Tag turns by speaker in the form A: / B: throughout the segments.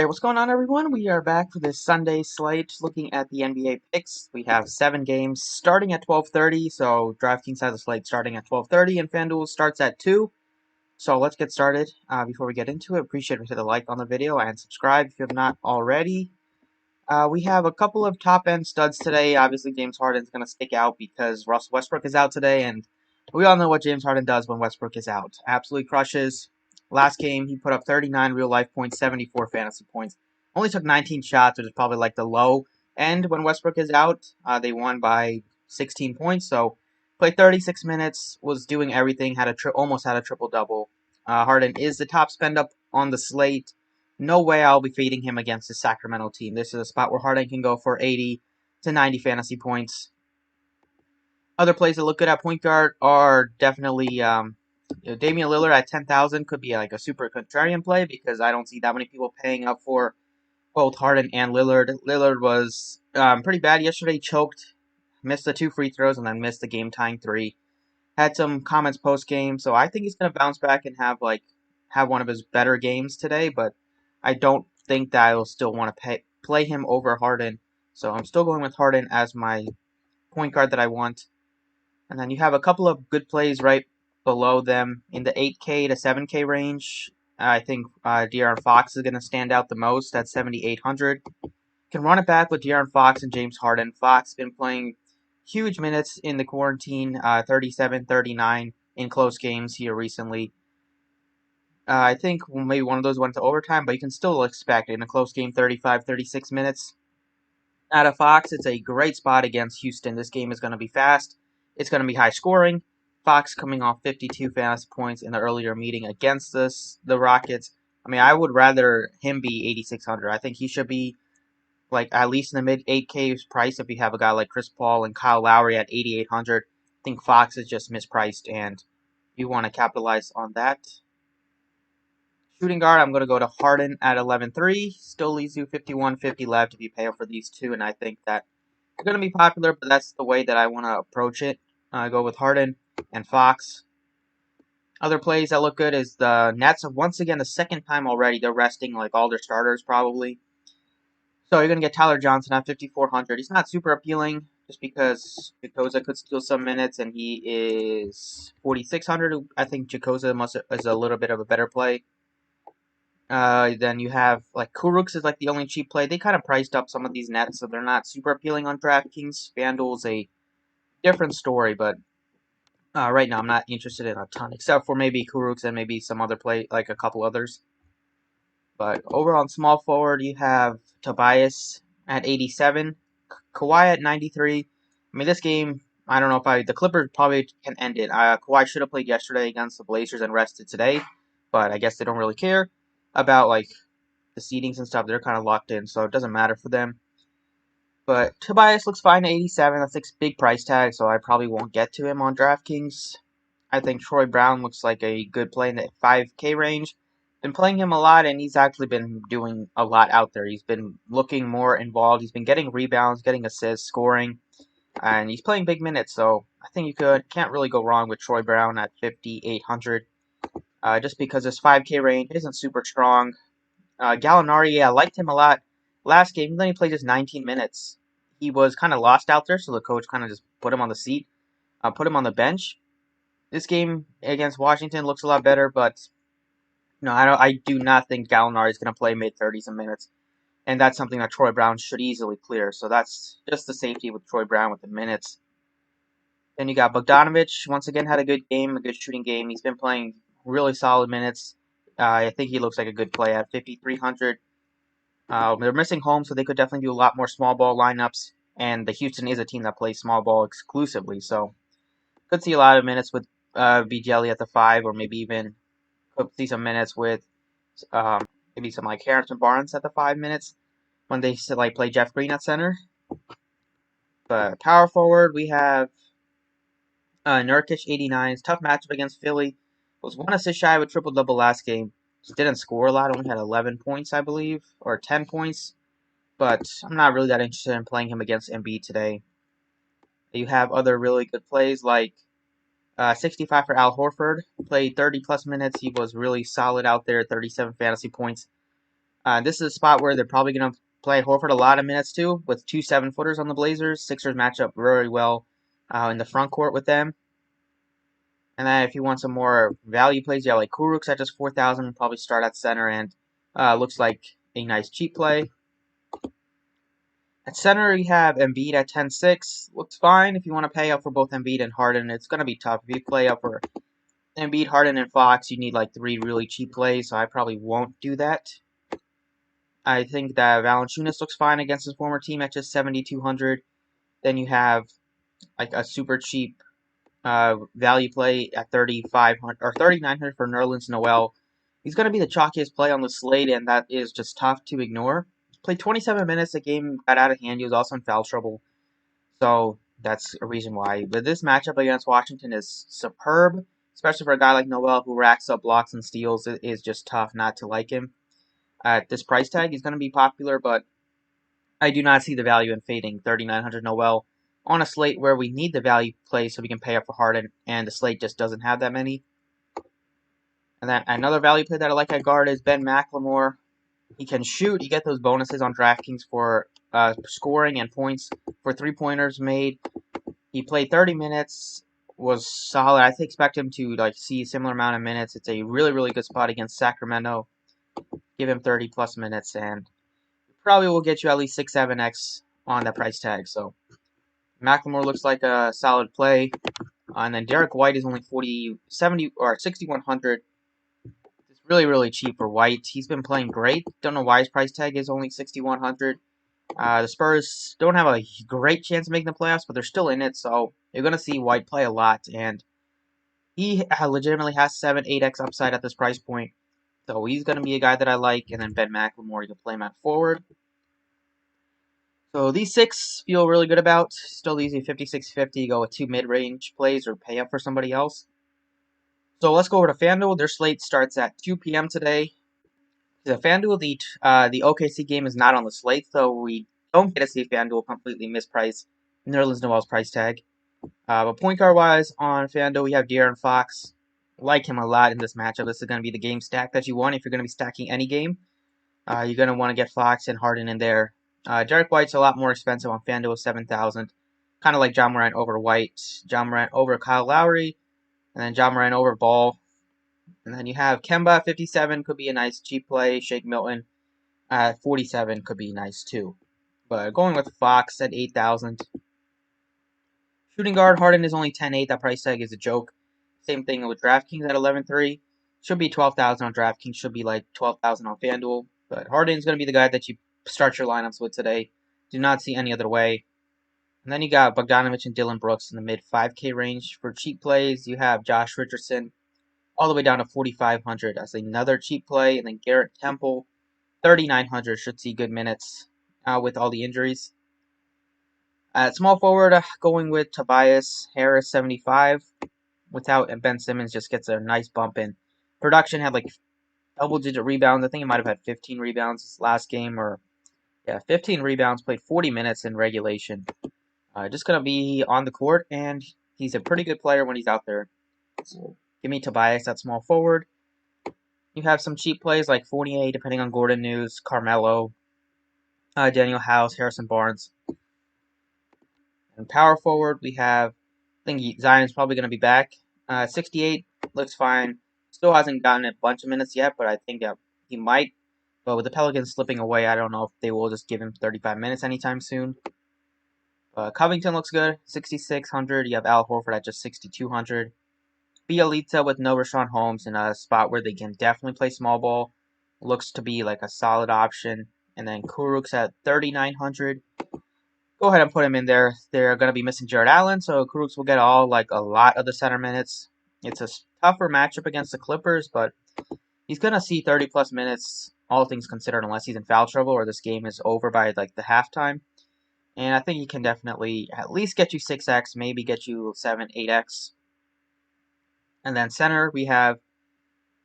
A: Hey, what's going on, everyone? We are back for this Sunday slate looking at the NBA picks. We have 7 games starting at 12:30, so Draftkings has a slate starting at 12:30, and Fanduel starts at 2. So let's get started. Before we get into it, appreciate if you hit a like on the video and subscribe if you have not already. We have a couple of top-end studs today. Obviously, James Harden's going to stick out because Russell Westbrook is out today, and we all know what James Harden does when Westbrook is out. Absolutely crushes. Last game, he put up 39 real-life points, 74 fantasy points. Only took 19 shots, which is probably like the low end when Westbrook is out. They won by 16 points, so played 36 minutes, was doing everything, almost had a triple-double. Harden is the top spend-up on the slate. No way I'll be fading him against the Sacramento team. This is a spot where Harden can go for 80 to 90 fantasy points. Other plays that look good at point guard are definitely Damian Lillard at 10,000 could be like a super contrarian play because I don't see that many people paying up for both Harden and Lillard. Lillard was pretty bad yesterday, choked, missed the 2 free throws, and then missed the game-tying 3. Had some comments post-game, so I think he's going to bounce back and have one of his better games today, but I don't think that I will still want to play him over Harden. So I'm still going with Harden as my point guard that I want. And then you have a couple of good plays right below them in the 8K to 7K range. I think De'Aaron Fox is going to stand out the most at 7,800. Can run it back with De'Aaron Fox and James Harden. Fox has been playing huge minutes in the quarantine, 37, 39 in close games here recently. I think maybe one of those went to overtime, but you can still expect in a close game 35, 36 minutes. Out of Fox, it's a great spot against Houston. This game is going to be fast. It's going to be high scoring. Fox coming off 52 fantasy points in the earlier meeting against the Rockets. I mean, I would rather him be 8,600. I think he should be like at least in the mid 8K price if you have a guy like Chris Paul and Kyle Lowry at 8,800. I think Fox is just mispriced, and you want to capitalize on that. Shooting guard, I'm going to go to Harden at 11.3. Still leaves you 51.50 left if you pay up for these two, and I think that they're going to be popular, but that's the way that I want to approach it. Go with Harden and Fox. Other plays that look good is the Nets. Once again, the second time already, they're resting like all their starters probably. So you're going to get Tyler Johnson at 5,400. He's not super appealing just because Jakoza could steal some minutes, and he is 4,600. I think Jakoza is a little bit of a better play. Then you have like Kuruks is like the only cheap play. They kind of priced up some of these nets, so they're not super appealing on DraftKings. FanDuel's a different story, but right now I'm not interested in a ton, except for maybe Kuruks and maybe some other play, like a couple others. But over on small forward, you have Tobias at 87, Kawhi at 93. I mean, this game, I don't know if the Clippers probably can end it. Kawhi should have played yesterday against the Blazers and rested today, but I guess they don't really care about like the seedings and stuff. They're kind of locked in, so it doesn't matter for them. But Tobias looks fine at 87. That's a big price tag, so I probably won't get to him on DraftKings. I think Troy Brown looks like a good play in the 5K range. Been playing him a lot, and he's actually been doing a lot out there. He's been looking more involved. He's been getting rebounds, getting assists, scoring, and he's playing big minutes. So I think you can't really go wrong with Troy Brown at 5,800. Just because his 5K range isn't super strong. Gallinari, I liked him a lot last game. Then he played just 19 minutes. He was kind of lost out there, so the coach kind of just put him on the seat, put him on the bench. This game against Washington looks a lot better, but no, I do not think Gallinari is going to play mid-30s in minutes, and that's something that Troy Brown should easily clear. So that's just the safety with Troy Brown with the minutes. Then you got Bogdanovich. Once again, had a good game, a good shooting game. He's been playing really solid minutes. I think he looks like a good play at 5,300. They're missing home, so they could definitely do a lot more small ball lineups. And the Houston is a team that plays small ball exclusively, so could see a lot of minutes with BGLE at the 5, or maybe even could see some minutes with maybe some like Harrison Barnes at the 5 minutes when they like play Jeff Green at center. But power forward, we have Nurkic 89. Tough matchup against Philly. Was 1 assist shy with triple double last game. Just didn't score a lot. Only had 11 points, I believe, or 10 points. But I'm not really that interested in playing him against Embiid today. You have other really good plays like 65 for Al Horford. Played 30 plus minutes. He was really solid out there. 37 fantasy points. This is a spot where they're probably going to play Horford a lot of minutes too, with 2 7-footers on the Blazers. Sixers match up very well in the front court with them. And then if you want some more value plays, you have like Kuruks at just 4,000, probably start at center, and looks like a nice cheap play. At center, you have Embiid at 10.6. Looks fine if you want to pay up for both Embiid and Harden. It's going to be tough. If you play up for Embiid, Harden, and Fox, you need like 3 really cheap plays, so I probably won't do that. I think that Valanciunas looks fine against his former team at just 7,200. Then you have like a super cheap value play at 3,500 or 3,900 for Nerlens Noel. He's going to be the chalkiest play on the slate, and that is just tough to ignore. Played 27 minutes. The game got out of hand. He was also in foul trouble, so that's a reason why. But this matchup against Washington is superb, especially for a guy like Noel who racks up blocks and steals. It is just tough not to like him. At this price tag, he's going to be popular, but I do not see the value in fading 3,900 Noel on a slate where we need the value play so we can pay up for Harden, and the slate just doesn't have that many. And then another value play that I like at guard is Ben McLemore. He can shoot. You get those bonuses on Draftkings for scoring and points for 3-pointers made. He played 30 minutes, was solid. I expect him to like see a similar amount of minutes. It's a really, really good spot against Sacramento. Give him 30 plus minutes, and probably will get you at least 6-7x on that price tag. So McLemore looks like a solid play. And then Derek White is only 70 or 6,100. It's really, really cheap for White. He's been playing great. Don't know why his price tag is only 6,100. The Spurs don't have a great chance of making the playoffs, but they're still in it, so you're going to see White play a lot. And he legitimately has 7-8x upside at this price point. So he's going to be a guy that I like. And then Ben McLemore, you can play him at forward. So these 6 feel really good about. Still easy 56.50. Go with 2 mid-range plays or pay up for somebody else. So let's go over to Fanduel. Their slate starts at 2 p.m. today. The Fanduel, the OKC game is not on the slate, so we don't get to see Fanduel completely misprice Nerlens Noel's price tag. But point guard wise on Fanduel, we have De'Aaron Fox. Like him a lot in this matchup. This is going to be the game stack that you want if you're going to be stacking any game. You're going to want to get Fox and Harden in there. Derek White's a lot more expensive on FanDuel, 7,000. Kind of like John Morant over White, John Morant over Kyle Lowry, and then John Morant over Ball. And then you have Kemba, 57, could be a nice cheap play. Shake Milton at 47 could be nice too. But going with Fox at 8,000. Shooting guard, Harden is only 10.8. That price tag is a joke. Same thing with DraftKings at 11.3. Should be 12,000 on DraftKings. Should be like 12,000 on FanDuel. But Harden's going to be the guy that you start your lineups with today. Do not see any other way. And then you got Bogdanovich and Dylan Brooks in the mid 5K range. For cheap plays, you have Josh Richardson all the way down to 4,500 as another cheap play. And then Garrett Temple, 3,900, should see good minutes with all the injuries. At small forward, going with Tobias Harris, 75. Without Ben Simmons, just gets a nice bump in production. Had like double-digit rebounds. I think he might have had 15 rebounds this last game, or 15 rebounds. Played 40 minutes in regulation. Just gonna be on the court, and he's a pretty good player when he's out there. So give me Tobias at small forward. You have some cheap plays like Fournier, depending on Gordon News, Carmelo, Daniel House, Harrison Barnes. And power forward, we have, I think Zion's probably going to be back. 68 looks fine. Still hasn't gotten a bunch of minutes yet, but I think he might. But with the Pelicans slipping away, I don't know if they will just give him 35 minutes anytime soon. Covington looks good, 6,600. You have Al Horford at just 6,200. Bielitsa with no Rashawn Holmes in a spot where they can definitely play small ball. Looks to be like a solid option. And then Kuruks at 3,900. Go ahead and put him in there. They're going to be missing Jared Allen, so Kuruks will get a lot of the center minutes. It's a tougher matchup against the Clippers, but he's going to see 30-plus minutes, all things considered, unless he's in foul trouble or this game is over by like the halftime. And I think he can definitely at least get you 6x, maybe get you 7, 8x. And then center, we have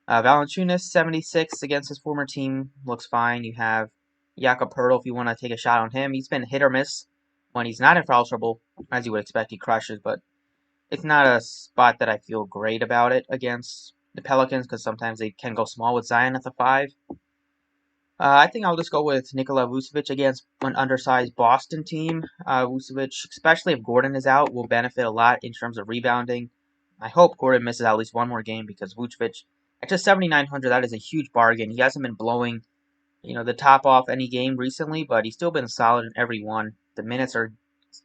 A: Valanciunas, 76 against his former team. Looks fine. You have Jakob Poeltl if you want to take a shot on him. He's been hit or miss. When he's not in foul trouble, as you would expect, he crushes, but it's not a spot that I feel great about it against the Pelicans because sometimes they can go small with Zion at the 5. I think I'll just go with Nikola Vucevic against an undersized Boston team. Vucevic, especially if Gordon is out, will benefit a lot in terms of rebounding. I hope Gordon misses at least one more game because Vucevic, at just 7,900, that is a huge bargain. He hasn't been blowing, the top off any game recently, but he's still been solid in every one. The minutes are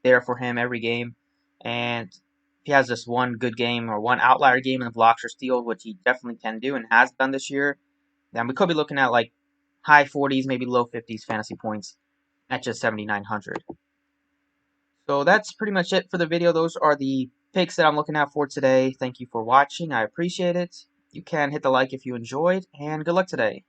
A: there for him every game, and if he has just one good game or one outlier game in the blocks or steals, which he definitely can do and has done this year, then we could be looking at like high 40s, maybe low 50s fantasy points at just 7,900. So that's pretty much it for the video. Those are the picks that I'm looking at for today. Thank you for watching. I appreciate it. You can hit the like if you enjoyed, and good luck today.